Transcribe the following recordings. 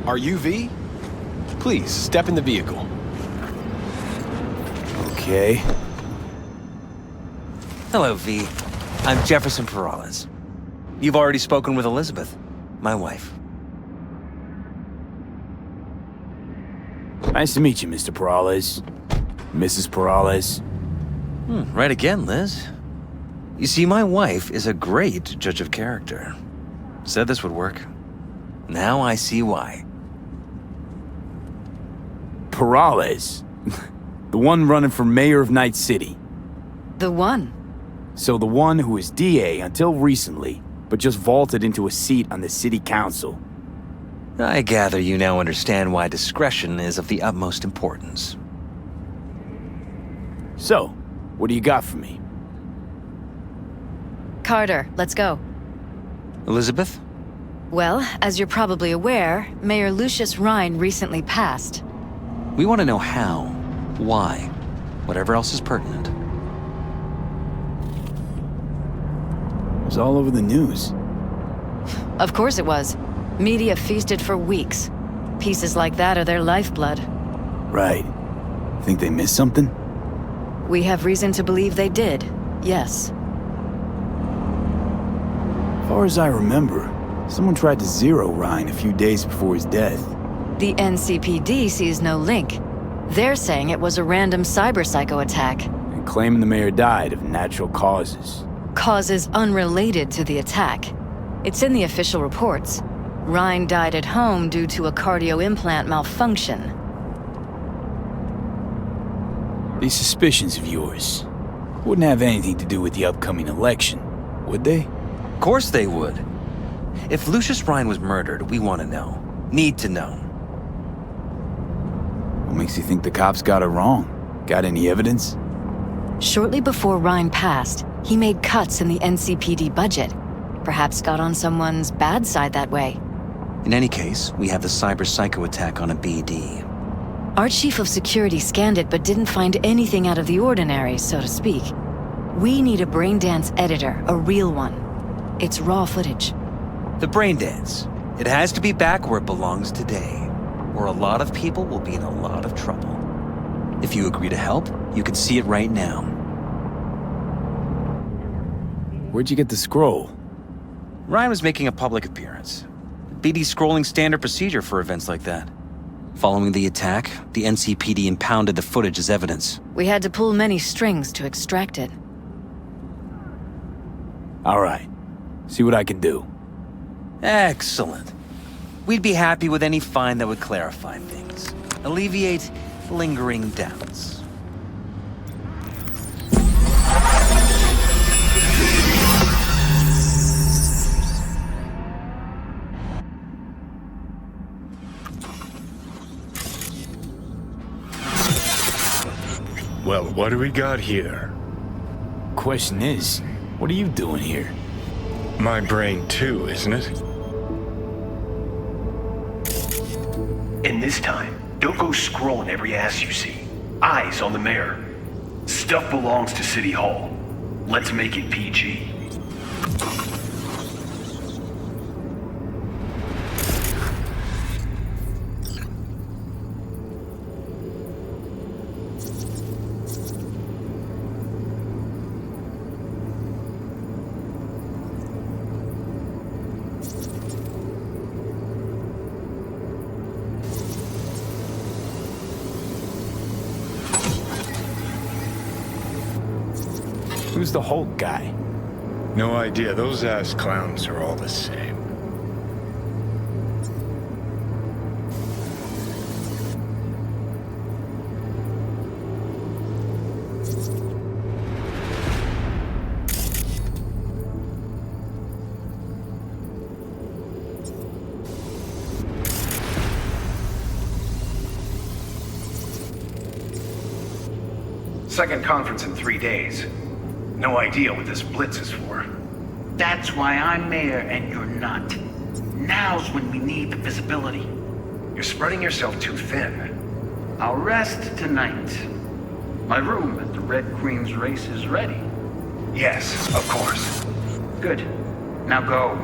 Are you V? Please, step in the vehicle. Okay. Hello, V. I'm Jefferson Peralez. You've already spoken with Elizabeth, my wife. Nice to meet you, Mr. Peralez. Mrs. Peralez. Right again, Liz. You see, my wife is a great judge of character. Said this would work. Now I see why. Peralez. The one running for mayor of Night City. The one? So the one who was DA until recently, but just vaulted into a seat on the city council. I gather you now understand why discretion is of the utmost importance. So, what do you got for me? Carter, let's go. Elizabeth? Well, as you're probably aware, Mayor Lucius Rhine recently passed. We want to know how, why, whatever else is pertinent. It was all over the news. Of course it was. Media feasted for weeks. Pieces like that are their lifeblood. Right. Think they missed something? We have reason to believe they did, yes. As far as I remember, someone tried to zero Rhine a few days before his death. The NCPD sees no link. They're saying it was a random cyber-psycho attack. And claiming the mayor died of natural causes. Causes unrelated to the attack. It's in the official reports. Rhine died at home due to a cardio implant malfunction. These suspicions of yours wouldn't have anything to do with the upcoming election, would they? Of course they would. If Lucius Rhine was murdered, we want to know. Need to know. What makes you think the cops got it wrong? Got any evidence? Shortly before Rhine passed, he made cuts in the NCPD budget. Perhaps got on someone's bad side that way. In any case, we have the cyber-psycho attack on a BD. Our chief of security scanned it but didn't find anything out of the ordinary, so to speak. We need a BRAINDANCE editor, a real one. It's raw footage. The BRAINDANCE. It has to be back where it belongs today, or a lot of people will be in a lot of trouble. If you agree to help, you can see it right now. Where'd you get the scroll? Ryan was making a public appearance. BD scrolling standard procedure for events like that. Following the attack, the NCPD impounded the footage as evidence. We had to pull many strings to extract it. All right. See what I can do. Excellent. We'd be happy with any find that would clarify things. Alleviate lingering doubts. Well, what do we got here? Question is, what are you doing here? My brain too, isn't it? And this time, don't go scrolling every ass you see. Eyes on the mayor. Stuff belongs to City Hall. Let's make it PG. Who's the Hulk guy? No idea. Those ass clowns are all the same. Second conference in 3 days. No idea what this blitz is for. That's why I'm mayor and you're not. Now's when we need the visibility. You're spreading yourself too thin. I'll rest tonight. My room at the Red Queen's race is ready. Yes, of course. Good. Now go.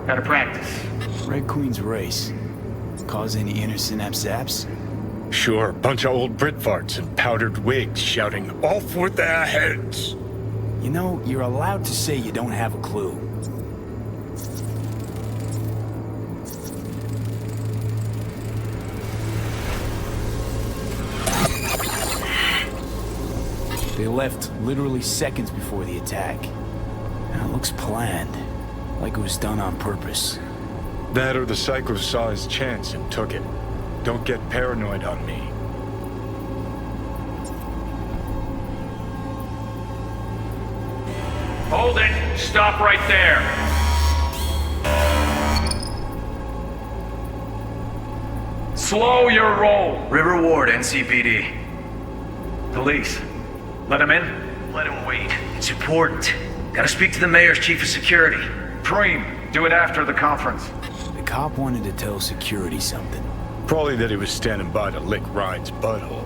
Gotta practice. Red Queen's race. Cause any inner synapse zaps? Sure, bunch of old Brit farts in powdered wigs shouting, "Off with their heads!" You know, you're allowed to say you don't have a clue. They left literally seconds before the attack. Now, it looks planned, like it was done on purpose. That or the Psycho saw his chance and took it. Don't get paranoid on me. Hold it! Stop right there! Slow your roll! River Ward, NCPD. Police. Let him in? Let him wait. It's important. Gotta speak to the mayor's chief of security. Preem, do it after the conference. The cop wanted to tell security something. Probably that he was standing by to lick Ryan's butthole.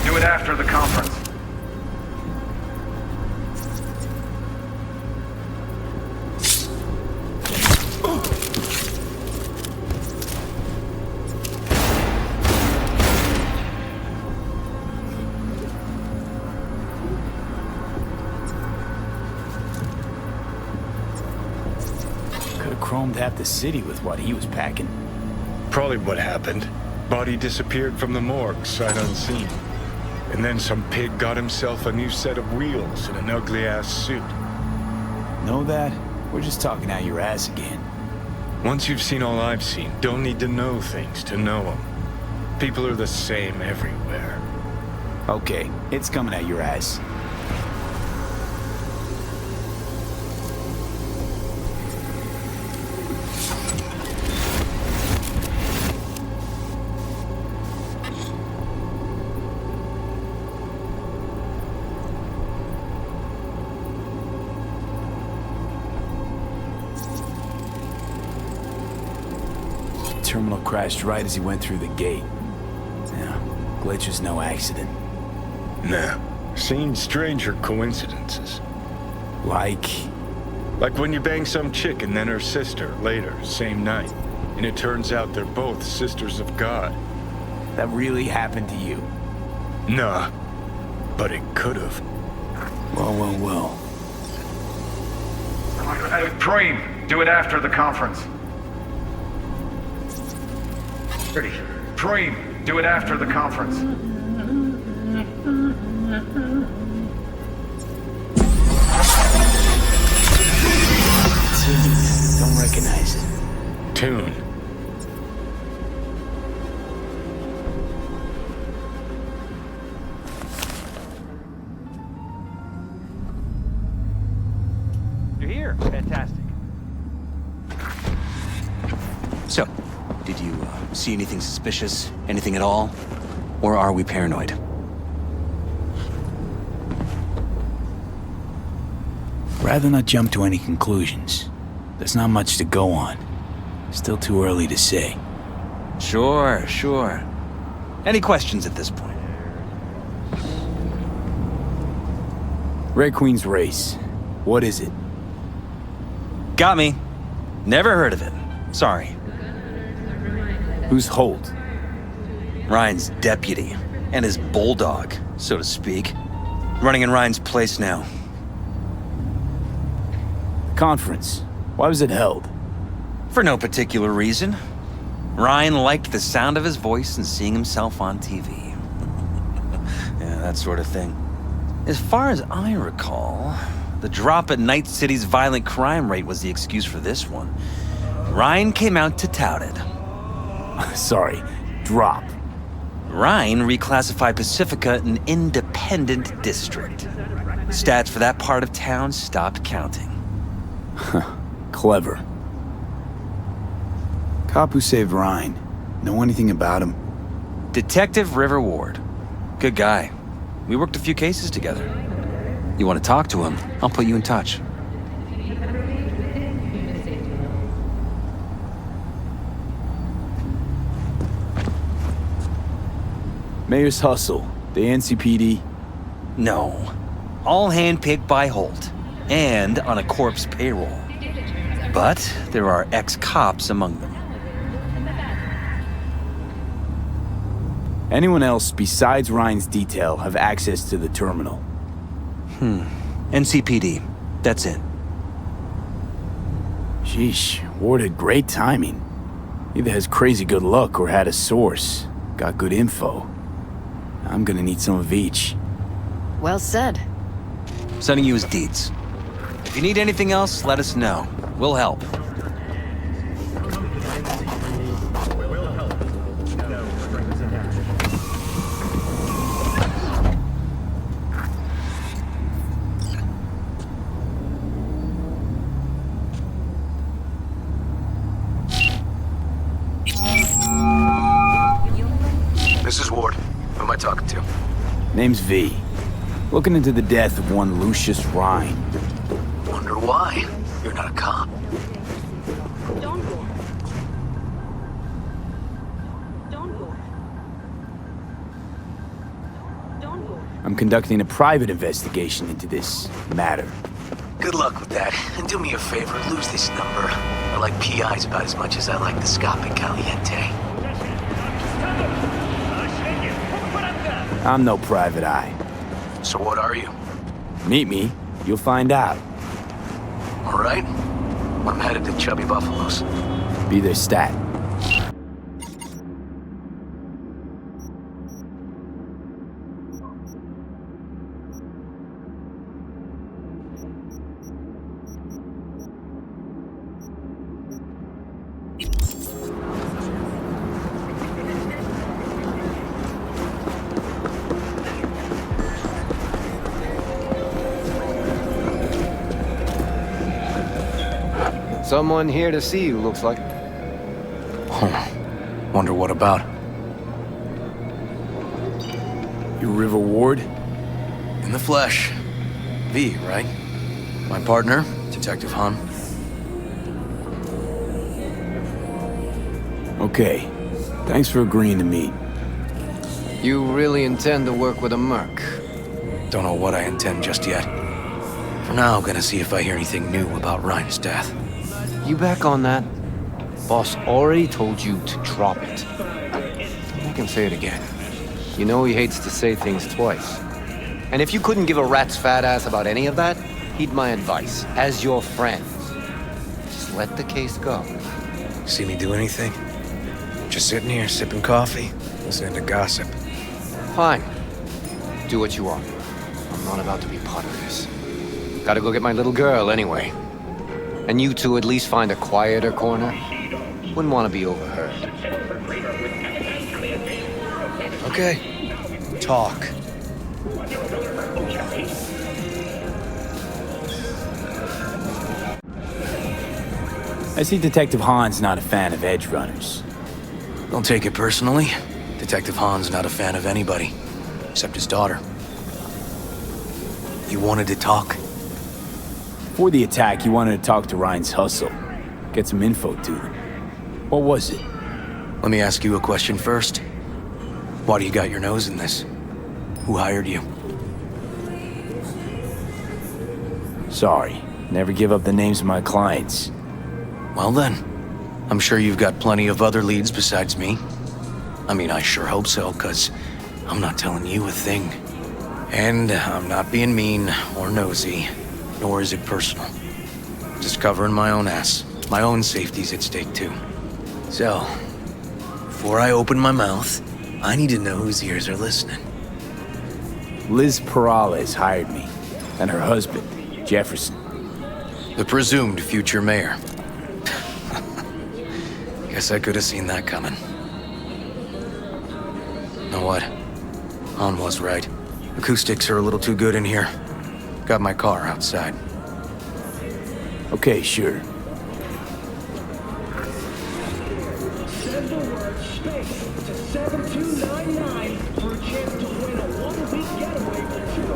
Do it after the conference. Could've chromed half the city with what he was packing. Probably what happened. Body disappeared from the morgue, sight unseen. And then some pig got himself a new set of wheels and an ugly-ass suit. Know that? We're just talking out your ass again. Once you've seen all I've seen, don't need to know things to know them. People are the same everywhere. Okay, it's coming out your ass. Terminal crashed right as he went through the gate. Yeah, glitch was no accident. Nah, seen stranger coincidences. Like Like when you bang some chick and then her sister later, same night. And it turns out they're both sisters of God. that really happened to you. Nah, but it could've. Well. Preem, do it after the conference. Pretty. Preem, do it after the conference. Don't recognize it. Tune. You're here. Fantastic. So, did you see anything suspicious? Anything at all? Or are we paranoid? Rather not jump to any conclusions. There's not much to go on. Still too early to say. Sure. Any questions at this point? Red Queen's race. What is it? Got me. Never heard of it. Sorry. Who's Holt? Ryan's deputy. And his bulldog, so to speak. Running in Ryan's place now. Conference. Why was it held? For no particular reason. Ryan liked the sound of his voice and seeing himself on TV. Yeah, that sort of thing. As far as I recall, the drop at Night City's violent crime rate was the excuse for this one. Ryan came out to tout it. Sorry, drop. Ryan reclassified Pacifica an independent district. Stats for that part of town stopped counting. Clever. Cop who saved Ryan. Know anything about him? Detective River Ward. Good guy. We worked a few cases together. You want to talk to him? I'll put you in touch. Mayor's Hustle, the NCPD. No. All handpicked by Holt, and on a corp's payroll. But there are ex-cops among them. Anyone else besides Ryan's detail have access to the terminal? NCPD. That's it. Sheesh, Ward had great timing. Either has crazy good luck or had a source. Got good info. I'm gonna need some of each. Well said. Sending you his deeds. If you need anything else, let us know. We'll help. This is Ward. Who am I talking to? Name's V. Looking into the death of one Lucius Ryan. Wonder why? You're not a cop. Don't go. Don't go. Don't go. I'm conducting a private investigation into this matter. Good luck with that. And do me a favor, lose this number. I like PIs about as much as I like the Scope Caliente. I'm no private eye. So what are you? Meet me, you'll find out. All right. I'm headed to Chubby Buffalo's. Be their stat. Someone here to see you, looks like. Wonder what about? You River Ward? In the flesh. V, right? My partner, Detective Han. Okay. Thanks for agreeing to meet. You really intend to work with a merc? Don't know what I intend just yet. For now, I'm gonna see if I hear anything new about Ryan's death. You back on that? Boss already told you to drop it. I can say it again. You know he hates to say things twice. And if you couldn't give a rat's fat ass about any of that, heed my advice, as your friend. Just let the case go. See me do anything? Just sitting here, sipping coffee, listening to gossip. Fine. Do what you want. I'm not about to be part of this. Gotta go get my little girl anyway. And you two at least find a quieter corner. Wouldn't want to be overheard. Okay. Talk. I see Detective Han's not a fan of edge runners. Don't take it personally. Detective Han's not a fan of anybody, except his daughter. You wanted to talk? Before the attack, you wanted to talk to Ryan's Hustle. Get some info to them. What was it? Let me ask you a question first. Why do you got your nose in this? Who hired you? Sorry. Never give up the names of my clients. Well then, I'm sure you've got plenty of other leads besides me. I mean, I sure hope so, 'cause I'm not telling you a thing. And I'm not being mean or nosy, nor is it personal. Just covering my own ass. My own safety's at stake too. So, before I open my mouth, I need to know whose ears are listening. Liz Peralez hired me, and her husband, Jefferson. The presumed future mayor. Guess I could have seen that coming. Know what? Han was right. Acoustics are a little too good in here. Got my car outside. Okay, sure. Send the word SPACE to 7299 for a chance to win a one-week getaway with two.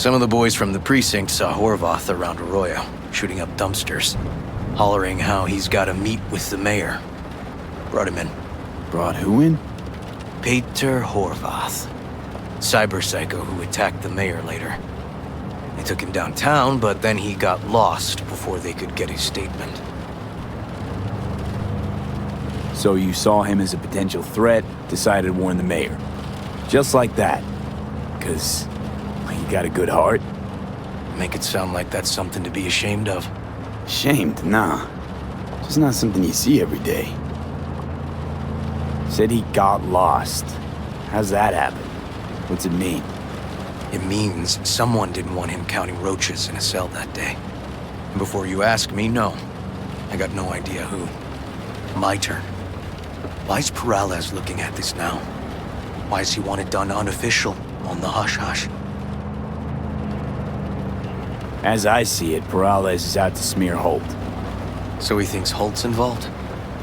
Some of the boys from the precinct saw Horvath around Arroyo, shooting up dumpsters, hollering how he's got to meet with the mayor. Brought him in. Brought who in? Peter Horvath. Cyber psycho who attacked the mayor later. They took him downtown, but then he got lost before they could get his statement. So you saw him as a potential threat, decided to warn the mayor. Just like that. 'Cause you got a good heart? Make it sound like that's something to be ashamed of. Shamed? Nah. Just not something you see every day. Said he got lost. How's that happen? What's it mean? It means someone didn't want him counting roaches in a cell that day. And before you ask me, no. I got no idea who. My turn. Why's Peralez looking at this now? Why does he want it done unofficial, on the hush-hush? As I see it, Peralez is out to smear Holt. So he thinks Holt's involved?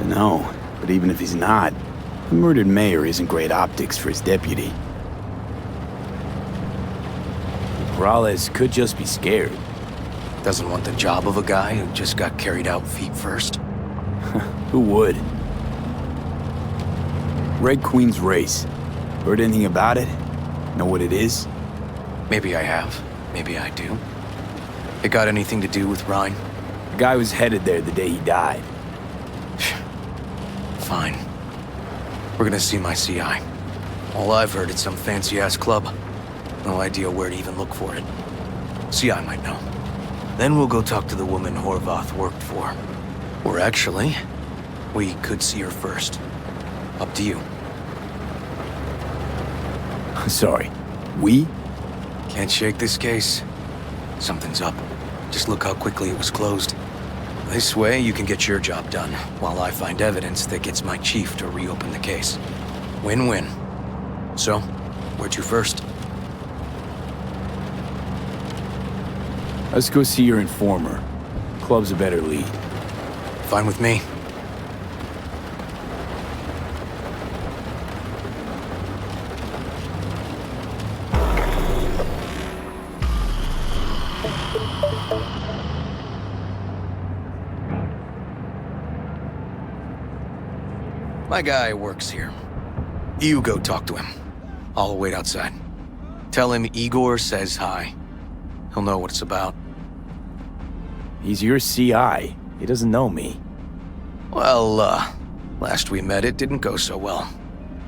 No, but even if he's not, the murdered mayor isn't great optics for his deputy. Peralez could just be scared. Doesn't want the job of a guy who just got carried out feet first? Who would? Red Queen's race. Heard anything about it? Know what it is? Maybe I have. Maybe I do. It got anything to do with Ryan? The guy was headed there the day he died. Fine. We're gonna see my CI. All I've heard is some fancy-ass club. No idea where to even look for it. CI might know. Then we'll go talk to the woman Horvath worked for. Or actually, we could see her first. Up to you. Sorry. We? Can't shake this case. Something's up. Just look how quickly it was closed. This way, you can get your job done, while I find evidence that gets my chief to reopen the case. Win-win. So, where to first? Let's go see your informer. Club's a better lead. Fine with me. My guy works here. You go talk to him. I'll wait outside. Tell him Igor says hi. He'll know what it's about. He's your CI. He doesn't know me. Well, last we met, it didn't go so well.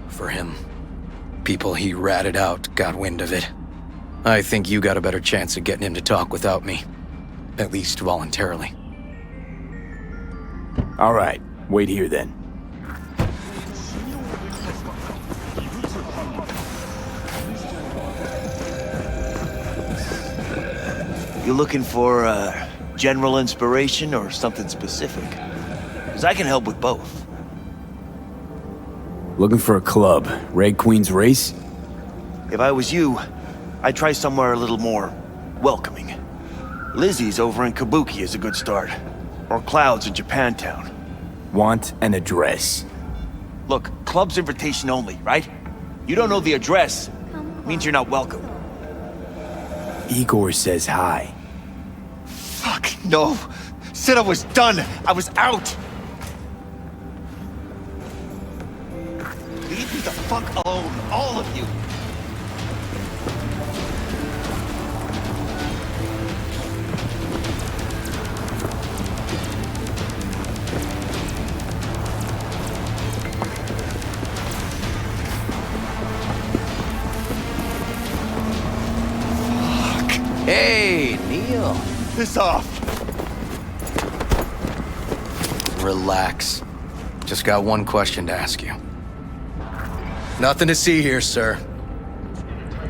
For him. People he ratted out got wind of it. I think you got a better chance of getting him to talk without me. At least voluntarily. All right. Wait here then. You looking for general inspiration or something specific? Because I can help with both. Looking for a club. Red Queen's race? If I was you, I'd try somewhere a little more welcoming. Lizzie's over in Kabuki is a good start. Or Clouds in Japantown. Want an address. Look, club's invitation only, right? You don't know the address. Means you're not welcome. Igor says hi. Fuck, no. Said I was done. I was out. Leave me the fuck alone, all of you. Hey, Neil. Piss off. Relax. Just got one question to ask you. Nothing to see here, sir.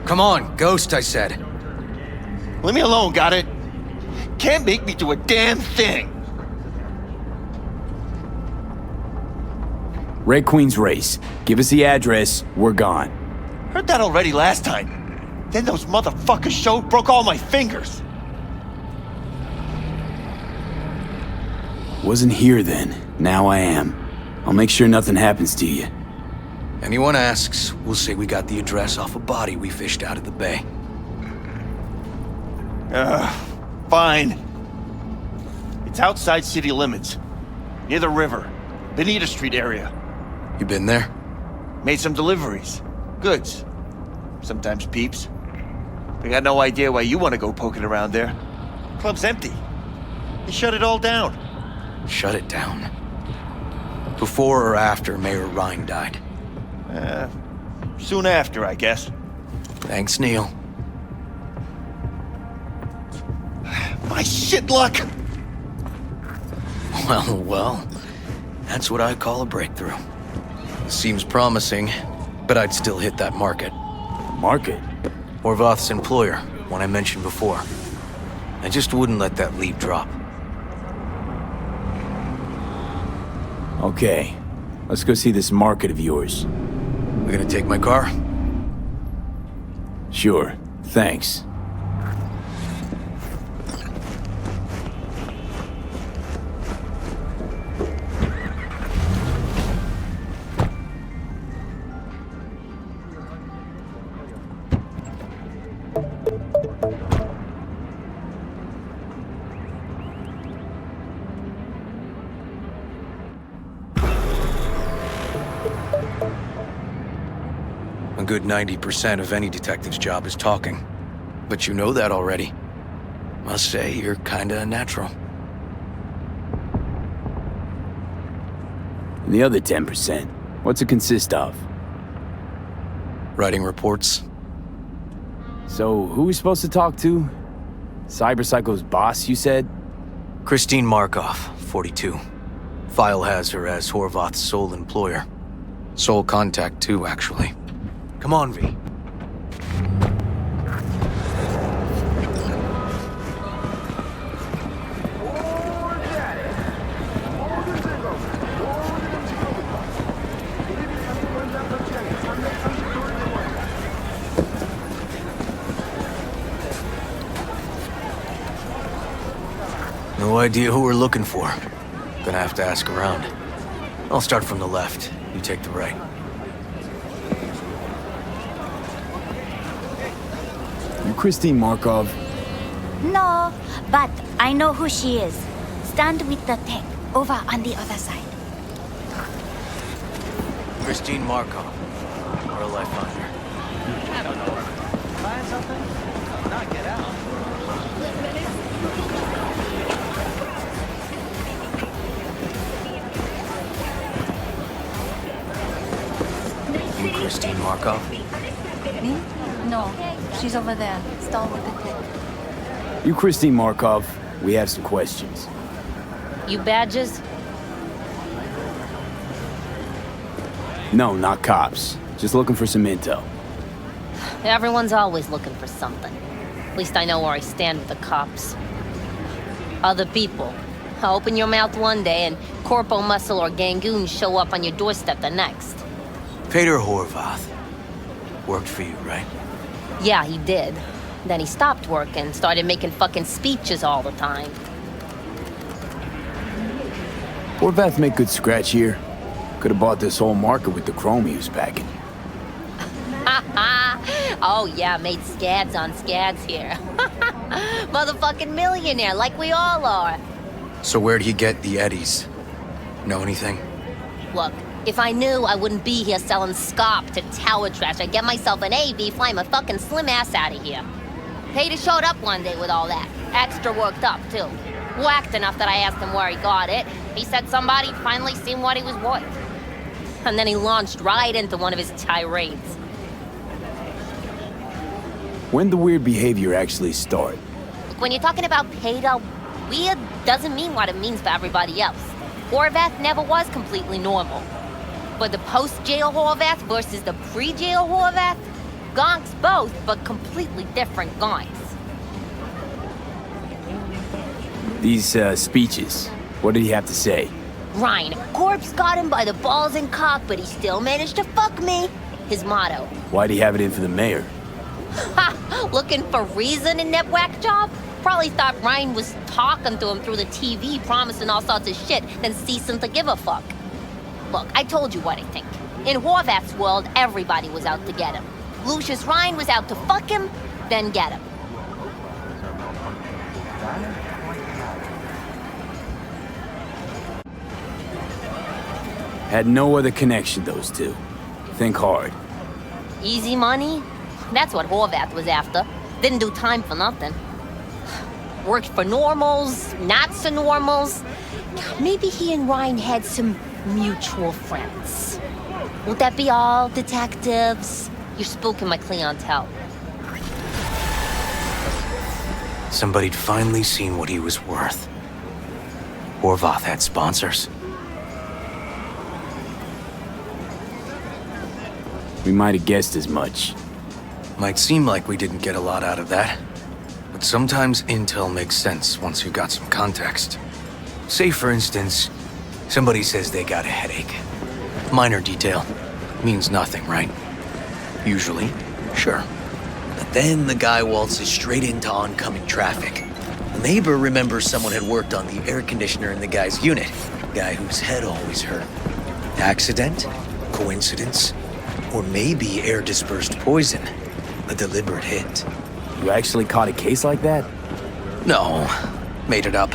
Come on, Ghost, I said. Leave me alone, got it? Can't make me do a damn thing. Red Queen's race. Give us the address. We're gone. Heard that already last time. Then those motherfuckers showed, broke all my fingers. Wasn't here then. Now I am. I'll make sure nothing happens to you. Anyone asks, we'll say we got the address off a body we fished out of the bay. Fine. It's outside city limits. Near the river. Benita Street area. You been there? Made some deliveries. Goods. Sometimes peeps. I got no idea why you want to go poking around there. Club's empty. They shut it all down. Shut it down. Before or after Mayor Ryan died? Soon after, I guess. Thanks, Neil. My shit luck! Well, that's what I call a breakthrough. Seems promising, but I'd still hit that market. Market? Horvath's employer, one I mentioned before. I just wouldn't let that lead drop. Okay, let's go see this market of yours. We gonna take my car? Sure, thanks. A good 90% of any detective's job is talking. But you know that already. Must say, you're kinda natural. And the other 10%, what's it consist of? Writing reports. So, who are we supposed to talk to? Cyberpsycho's boss, you said? Christine Markov, 42. File has her as Horvath's sole employer. Sole contact, too, actually. Come on, V. No idea who we're looking for. Gonna have to ask around. I'll start from the left. You take the right. You Christine Markov? No, but I know who she is. Stand with the tech, over on the other side. Christine Markov. Where'll I find her? I don't know. Find something? Not get out. You Christine Markov? Me? No, she's over there, stall with the tech. You Christine Markov, we have some questions. You badges? No, not cops. Just looking for some intel. Everyone's always looking for something. At least I know where I stand with the cops. Other people. Open your mouth one day and Corpo, Muscle, or Gangoon show up on your doorstep the next. Peter Horvath. Worked for you, right? Yeah, he did. Then he stopped work and started making fucking speeches all the time. Horvath make good scratch here. Could have bought this whole market with the chrome he was packing. Oh yeah, made scads on scads here. Motherfucking millionaire, like we all are. So where'd he get the eddies? Know anything? Look, if I knew, I wouldn't be here selling scop to tower trash. I'd get myself an AV, fly my fucking slim ass out of here. Peter showed up one day with all that. Extra worked up, too. Whacked enough that I asked him where he got it. He said somebody finally seen what he was worth. And then he launched right into one of his tirades. When the weird behavior actually start? Look, when you're talking about Peter, weird doesn't mean what it means for everybody else. Horvath never was completely normal. But the post-jail Horvath versus the pre-jail Horvath? Gonks both, but completely different guys. These, speeches, what did he have to say? Ryan, Corpse got him by the balls and cock, but he still managed to fuck me. His motto. Why'd he have it in for the mayor? Ha! Looking for reason in that whack job? Probably thought Ryan was talking to him through the TV, promising all sorts of shit, then ceasing to give a fuck. Look, I told you what I think. In Horvath's world, everybody was out to get him. Lucius Ryan was out to fuck him, then get him. Had no other connection, those two. Think hard. Easy money? That's what Horvath was after. Didn't do time for nothing. Worked for normals, not so normals. Maybe he and Ryan had some mutual friends. Would that be all, detectives? You're spooking my clientele. Somebody'd finally seen what he was worth. Horvath had sponsors. We might have guessed as much. Might seem like we didn't get a lot out of that. But sometimes intel makes sense once you've got some context. Say, for instance, somebody says they got a headache. Minor detail. Means nothing, right? Usually, sure. But then the guy waltzes straight into oncoming traffic. The neighbor remembers someone had worked on the air conditioner in the guy's unit. Guy whose head always hurt. Accident? Coincidence? Or maybe air-dispersed poison. A deliberate hit. You actually caught a case like that? No. Made it up.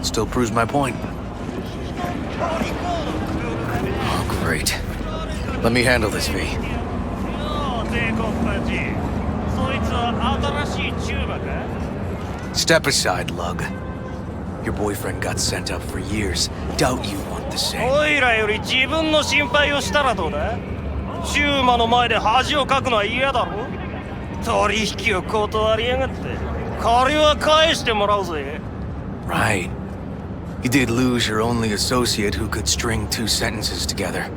Still proves my point. Oh, great. Let me handle this, V. Step aside, Lug. Your boyfriend got sent up for years. Doubt you want the same. おいらより自分の心配をしたらどうだ？シューマの前で恥をかくのは嫌だろ？取引を断りやがって。借りは返してもらうぜ。 Right. You did lose your only associate who could string 2 sentences together.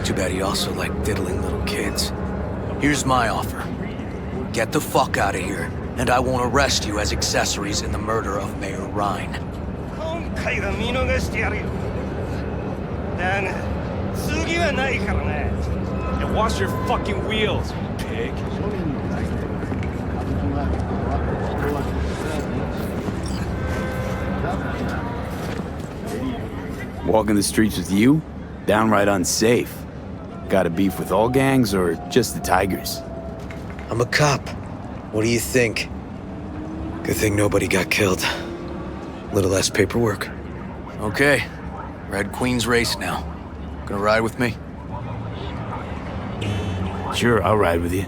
Too bad he also liked diddling little kids. Here's my offer. Get the fuck out of here, and I won't arrest you as accessories in the murder of Mayor Ryan. 今回は見逃してやるよ。だが、次はないからな。And wash your fucking wheels, pig. Walking the streets with you? Downright unsafe. Got a beef with all gangs or just the Tigers? I'm a cop. What do you think? Good thing nobody got killed. Little less paperwork. Okay. Red Queen's race now. Gonna ride with me? Sure, I'll ride with you.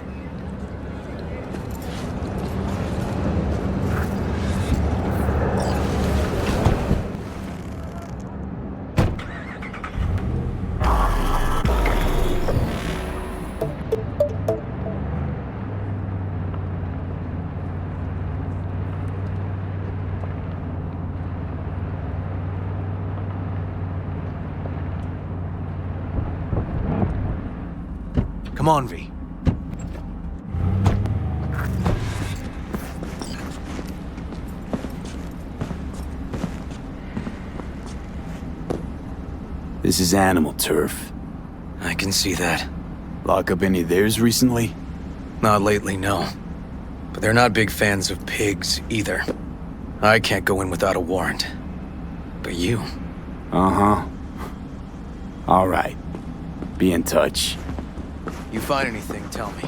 Come on, V. This is animal turf. I can see that. Lock up any of theirs recently? Not lately, no. But they're not big fans of pigs, either. I can't go in without a warrant. But you... Uh-huh. All right. Be in touch. You find anything, tell me.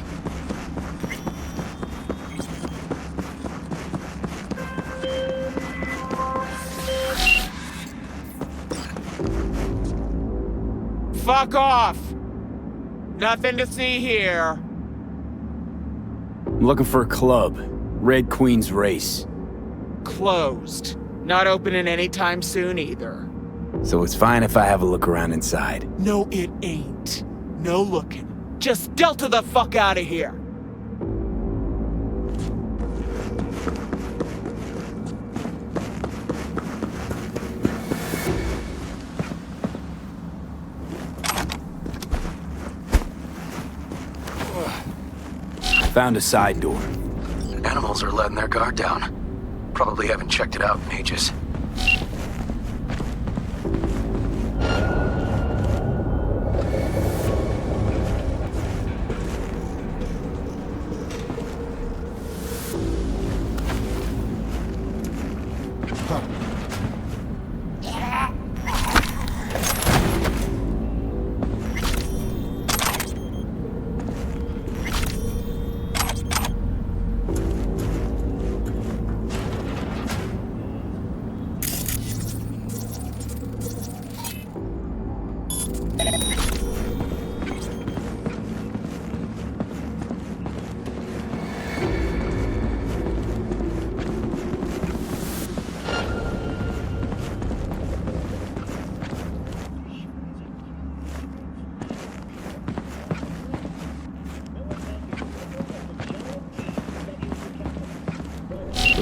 Fuck off! Nothing to see here. I'm looking for a club. Red Queen's Race. Closed. Not opening anytime soon either. So it's fine if I have a look around inside. No, it ain't. No looking. Just Delta the fuck out of here. Found a side door. Animals are letting their guard down. Probably haven't checked it out in ages.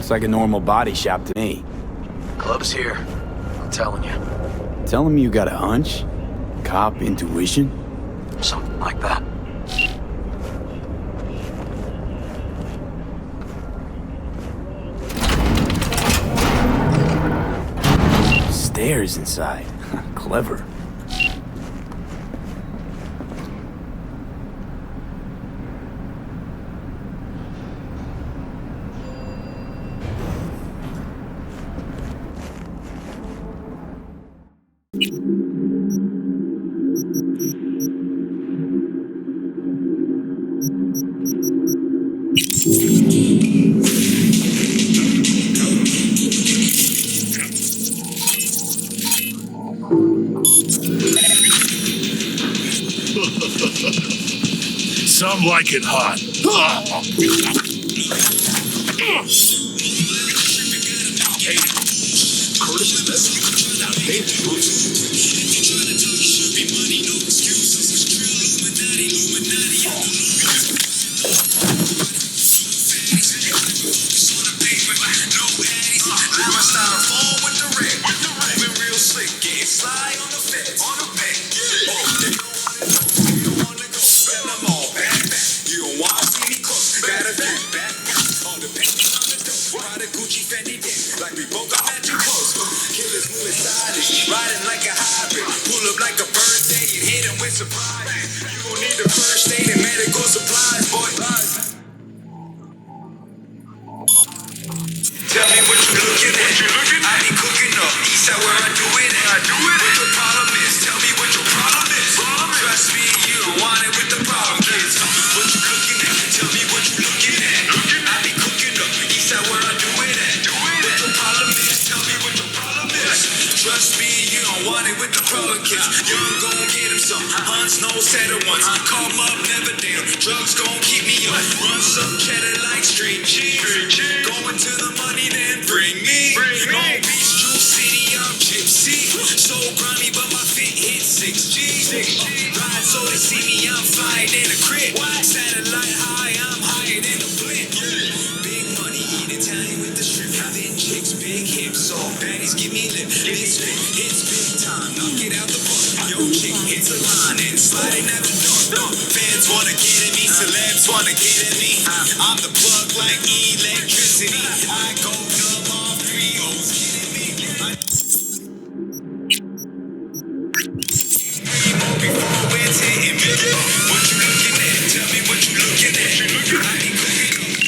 Looks like a normal body shop to me. Club's here. I'm telling you. Telling me you got a hunch? Cop intuition? Something like that. Stairs inside. Clever. Some like it hot.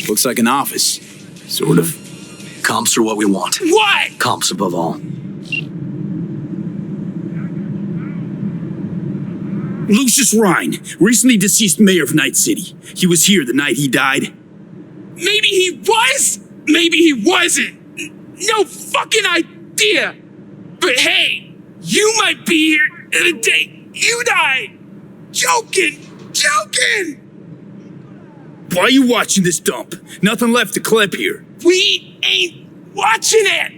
Looks like an office. Sort of. Comps are what we want. What? Comps above all. Lucius Rhine, recently deceased mayor of Night City. He was here the night he died. Maybe he was, maybe he wasn't. No fucking idea. But hey, you might be here the day you die. Joking. Why are you watching this dump? Nothing left to clip here. We ain't watching it.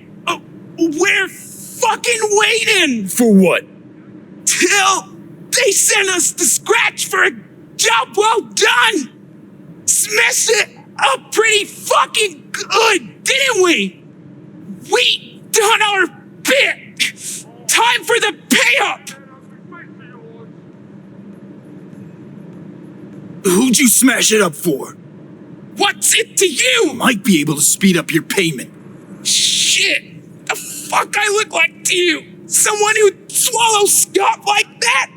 We're fucking waiting. For what? Till they send us the scratch for a job well done. Smashed it up pretty fucking good, didn't we? We done our bit. Time for the pay-up. Who'd you smash it up for? What's it to you? Might be able to speed up your payment. Shit. The fuck I look like to you? Someone who'd swallow scot like that?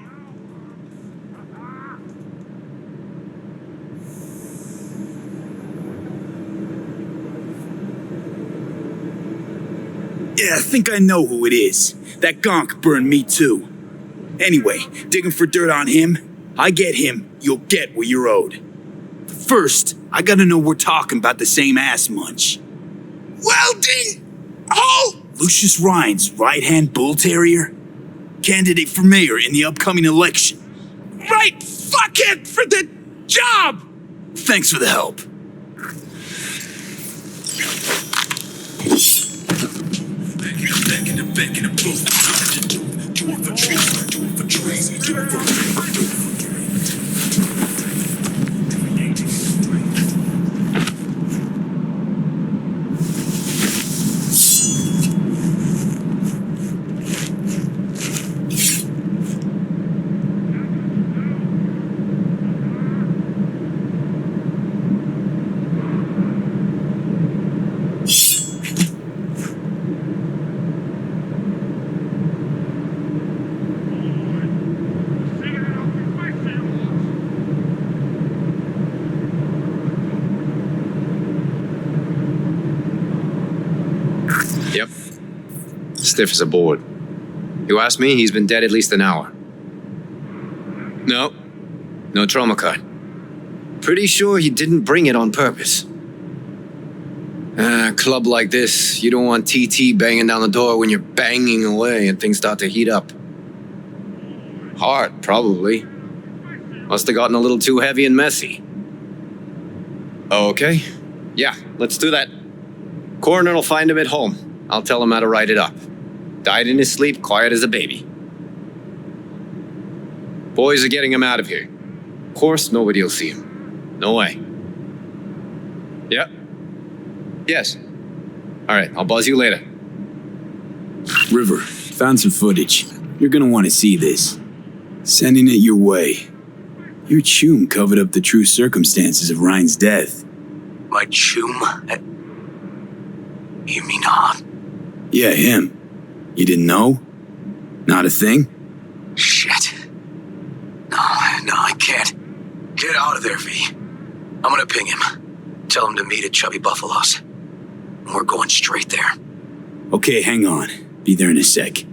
Yeah, I think I know who it is. That gonk burned me too. Anyway, digging for dirt on him. I get him, you'll get what you're owed. First, I gotta know we're talking about the same ass munch. Welding! Oh! Lucius Rhine's right-hand bull terrier? Candidate for mayor in the upcoming election. Right fuckhead for the job! Thanks for the help. stiff as a board. You ask me, he's been dead at least an hour. No trauma card. Pretty sure he didn't bring it on purpose. A club like this, you don't want TT banging down the door when you're banging away and things start to heat up. Heart, probably. Must have gotten a little too heavy and messy. Okay. Yeah, let's do that. Coroner will find him at home. I'll tell him how to write it up. Died in his sleep, quiet as a baby. Boys are getting him out of here. Of course, nobody will see him. No way. Yep. Yes. All right, I'll buzz you later. River, found some footage. You're gonna want to see this. Sending it your way. Your chum covered up the true circumstances of Ryan's death. My chum? You mean Hot? Yeah, him. You didn't know? Not a thing? Shit. No, I can't. Get out of there, V. I'm gonna ping him. Tell him to meet at Chubby Buffalo's. We're going straight there. Okay, hang on. Be there in a sec.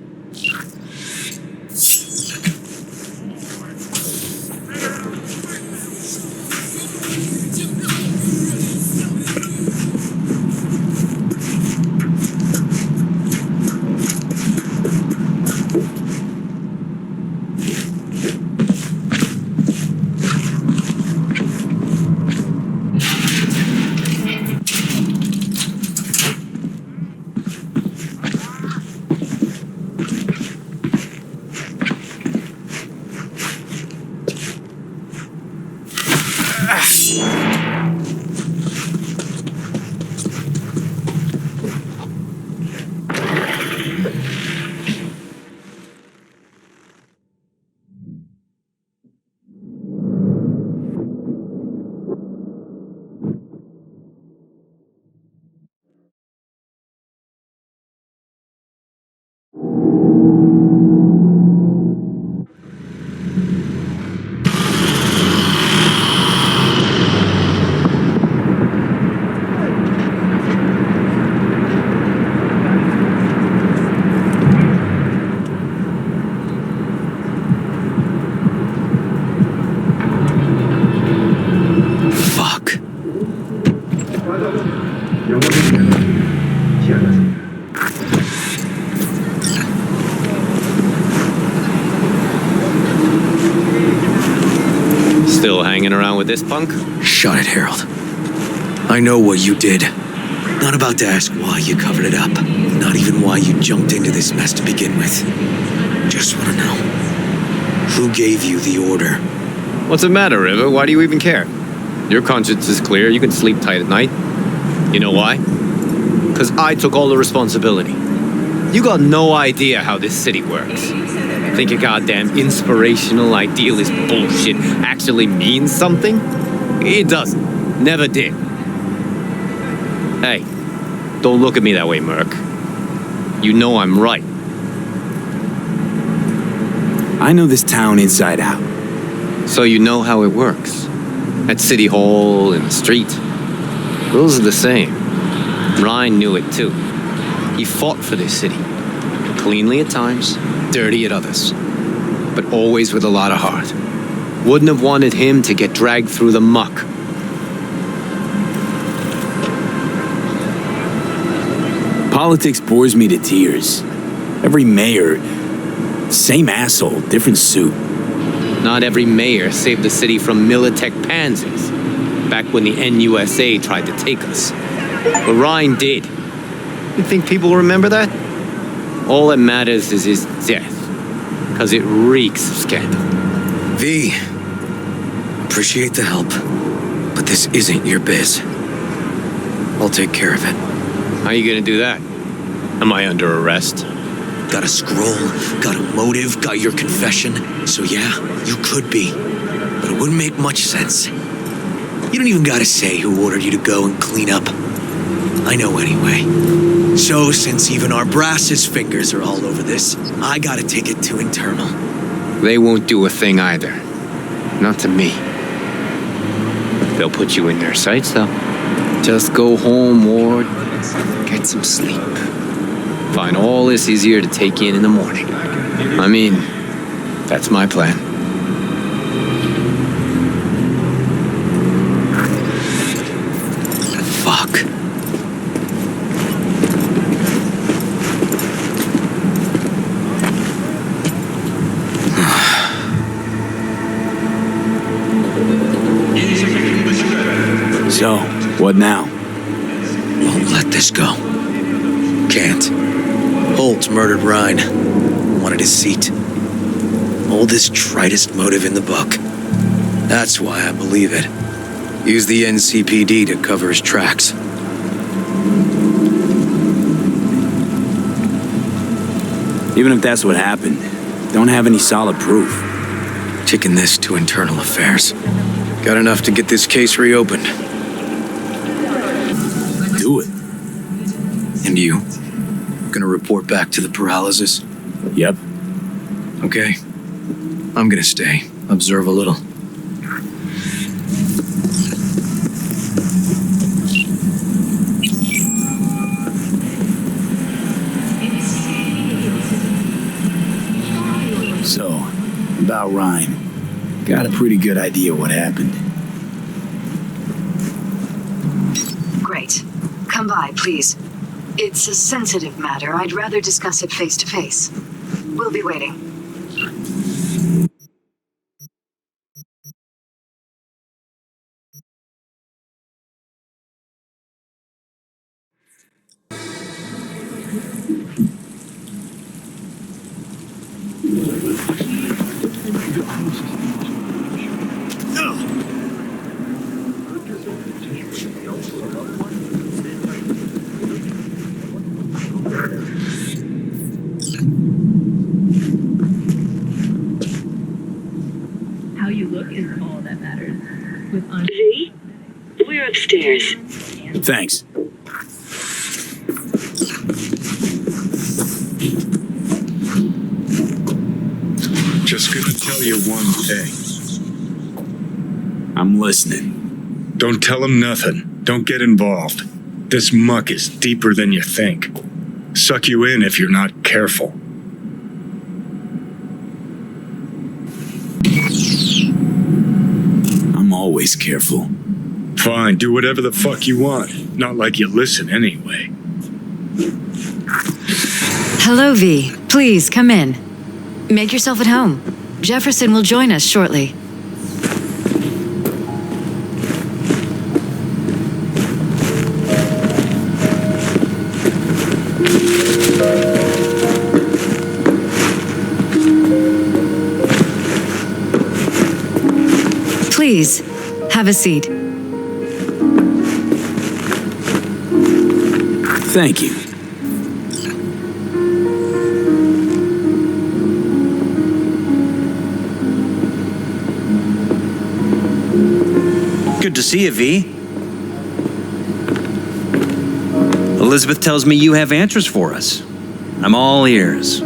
Still hanging around with this punk? Shut it, Harold. I know what you did. Not about to ask why you covered it up. Not even why you jumped into this mess to begin with. Just want to know. Who gave you the order? What's the matter, River? Why do you even care? Your conscience is clear. You can sleep tight at night. You know why? Because I took all the responsibility. You got no idea how this city works. Think your goddamn inspirational, idealist bullshit actually means something? It doesn't. Never did. Hey, don't look at me that way, Merc. You know I'm right. I know this town inside out. So you know how it works. At City Hall, in the street. Rules are the same. Ryan knew it too. He fought for this city. Cleanly at times, dirty at others. But always with a lot of heart. Wouldn't have wanted him to get dragged through the muck. Politics bores me to tears. Every mayor, same asshole, different suit. Not every mayor saved the city from Militech pansies, back when the NUSA tried to take us. But Ryan did. You think people remember that? All that matters is his death, because it reeks of scandal. V, appreciate the help, but this isn't your biz. I'll take care of it. How are you gonna do that? Am I under arrest? Got a scroll, got a motive, got your confession. So yeah, you could be, but it wouldn't make much sense. You don't even gotta say who ordered you to go and clean up. I know anyway. So since even our brass's fingers are all over this, I gotta take it to internal. They won't do a thing either. Not to me. They'll put you in their sights though. Just go home, Ward. Get some sleep. Find all this easier to take in the morning. I mean, that's my plan. Fuck. So, what now? Won't let this go. Can't. Holt's murdered Ryan. Wanted his seat. Oldest, tritest motive in the book. That's why I believe it. Use the NCPD to cover his tracks. Even if that's what happened, don't have any solid proof. Kicking this to internal affairs. Got enough to get this case reopened. Do it. And you? Gonna report back to the PERALEZ'S? Yep. Okay. I'm gonna stay. Observe a little. So, about Ryan. Got a pretty good idea what happened. Great. Come by, please. It's a sensitive matter. I'd rather discuss it face to face. We'll be waiting. How you look is all that matters. V? We're upstairs. Thanks. Just gonna tell you one thing. I'm listening. Don't tell him nothing. Don't get involved. This muck is deeper than you think. Suck you in if you're not careful. I'm always careful. Fine, do whatever the fuck you want. Not like you listen anyway. Hello, V. Please, come in. Make yourself at home. Jefferson will join us shortly. Please, have a seat. Thank you. Good to see you, V. Elizabeth tells me you have answers for us. I'm all ears.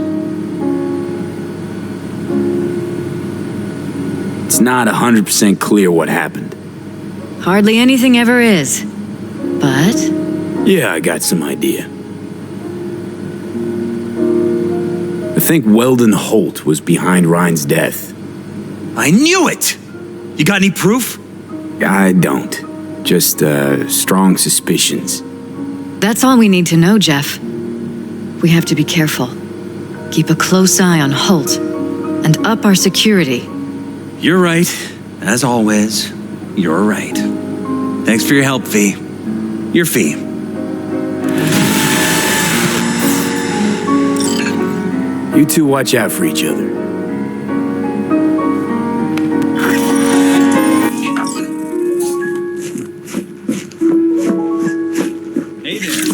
It's not 100% clear what happened. Hardly anything ever is. But Yeah, I got some idea. I think Weldon Holt was behind Ryan's death. I knew it! You got any proof? I don't. Just, strong suspicions. that's all we need to know, Jeff. We have to be careful. Keep a close eye on Holt and up our security. You're right. As always, you're right. Thanks for your help, V. Your fee. You two watch out for each other. Hey there.